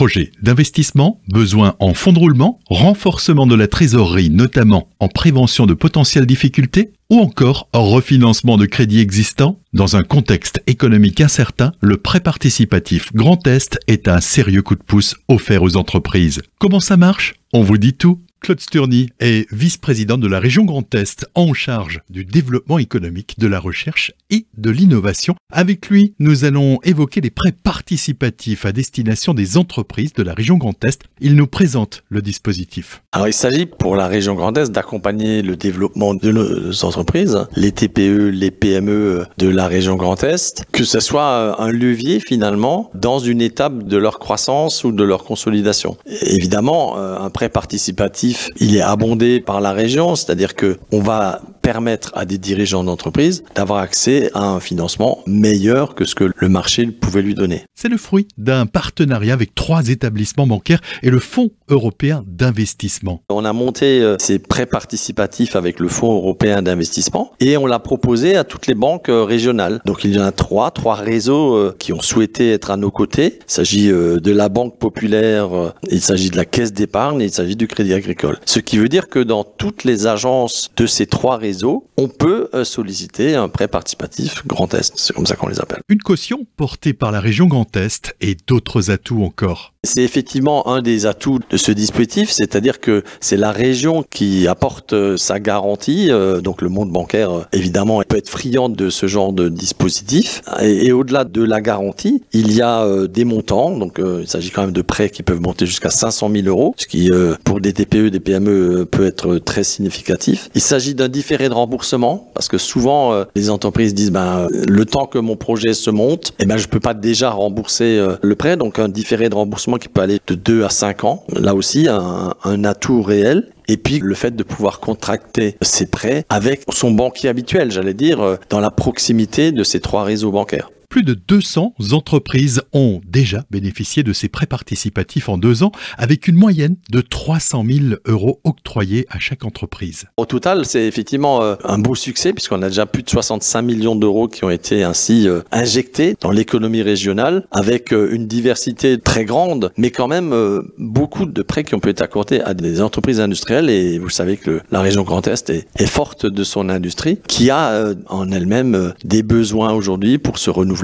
Projet d'investissement, besoin en fonds de roulement, renforcement de la trésorerie, notamment en prévention de potentielles difficultés, ou encore refinancement de crédits existants. Dans un contexte économique incertain, le prêt participatif Grand Est est un sérieux coup de pouce offert aux entreprises. Comment ça marche? On vous dit tout. Claude Sturny est vice-président de la région Grand Est en charge du développement économique, de la recherche et de l'innovation. Avec lui, nous allons évoquer les prêts participatifs à destination des entreprises de la région Grand Est. Il nous présente le dispositif. Alors il s'agit pour la région Grand Est d'accompagner le développement de nos entreprises, les TPE, les PME de la région Grand Est, que ce soit un levier finalement dans une étape de leur croissance ou de leur consolidation. Évidemment, un prêt participatif, il est abondé par la région, c'est-à-dire que on va permettre à des dirigeants d'entreprise d'avoir accès à un financement meilleur que ce que le marché pouvait lui donner. C'est le fruit d'un partenariat avec 3 établissements bancaires et le Fonds européen d'investissement. On a monté ces prêts participatifs avec le Fonds européen d'investissement et on l'a proposé à toutes les banques régionales. Donc il y en a trois réseaux qui ont souhaité être à nos côtés. Il s'agit de la Banque Populaire, il s'agit de la Caisse d'épargne et il s'agit du Crédit Agricole. Ce qui veut dire que dans toutes les agences de ces 3 réseaux, on peut solliciter un prêt participatif Grand Est. C'est comme ça qu'on les appelle. Une caution portée par la région Grand Est et d'autres atouts encore. C'est effectivement un des atouts de ce dispositif, c'est-à-dire que c'est la région qui apporte sa garantie. Donc le monde bancaire, évidemment, peut être friand de ce genre de dispositif. Et au-delà de la garantie, il y a des montants. Donc il s'agit quand même de prêts qui peuvent monter jusqu'à 500 000 euros, ce qui, pour des TPE, des PME, peut être très significatif. Il s'agit d'un différé de remboursement, parce que souvent, les entreprises disent, le temps que mon projet se monte, je peux pas déjà rembourser le prêt. Donc un différé de remboursement qui peut aller de 2 à 5 ans. Là aussi, un atout réel. Et puis, le fait de pouvoir contracter ses prêts avec son banquier habituel, j'allais dire, dans la proximité de ces 3 réseaux bancaires. Plus de 200 entreprises ont déjà bénéficié de ces prêts participatifs en 2 ans, avec une moyenne de 300 000 euros octroyés à chaque entreprise. Au total, c'est effectivement un beau succès, puisqu'on a déjà plus de 65 millions d'euros qui ont été ainsi injectés dans l'économie régionale, avec une diversité très grande, mais quand même beaucoup de prêts qui ont pu être accordés à des entreprises industrielles. Et vous savez que la région Grand Est est forte de son industrie, qui a en elle-même des besoins aujourd'hui pour se renouveler,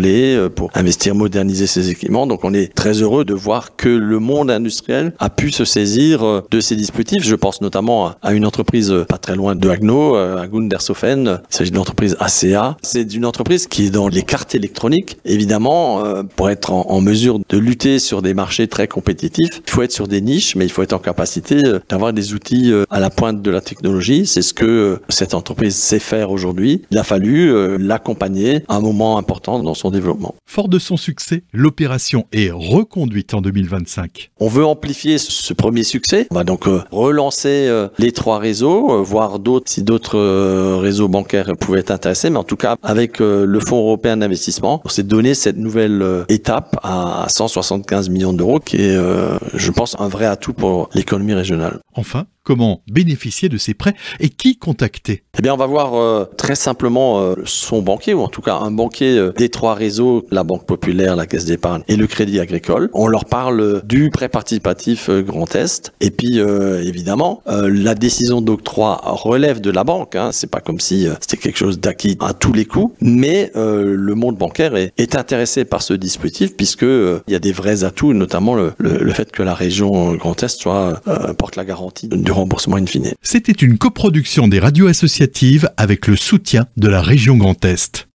pour investir, moderniser ses équipements. Donc on est très heureux de voir que le monde industriel a pu se saisir de ces dispositifs. Je pense notamment à une entreprise pas très loin de Haguenau, à Gundershofen. Il s'agit de l'entreprise ACA. C'est une entreprise qui est dans les cartes électroniques. Évidemment, pour être en mesure de lutter sur des marchés très compétitifs, il faut être sur des niches, mais il faut être en capacité d'avoir des outils à la pointe de la technologie. C'est ce que cette entreprise sait faire aujourd'hui. Il a fallu l'accompagner à un moment important dans son développement. Fort de son succès, l'opération est reconduite en 2025. On veut amplifier ce premier succès. On va donc relancer les 3 réseaux, voir si d'autres réseaux bancaires pouvaient être intéressés, mais en tout cas avec le Fonds européen d'investissement, on s'est donné cette nouvelle étape à 175 millions d'euros qui est, je pense, un vrai atout pour l'économie régionale. Enfin, comment bénéficier de ces prêts et qui contacter? On va voir très simplement son banquier, ou en tout cas un banquier des 3 réseaux, la Banque Populaire, la Caisse d'épargne et le Crédit Agricole. On leur parle du prêt participatif Grand Est. Et puis, évidemment, la décision d'octroi relève de la banque. C'est pas comme si c'était quelque chose d'acquis à tous les coups. Mais le monde bancaire est intéressé par ce dispositif, puisque il y a des vrais atouts, notamment le fait que la région Grand Est porte la garantie du remboursement in fine. C'était une coproduction des radios associatives avec le soutien de la région Grand Est.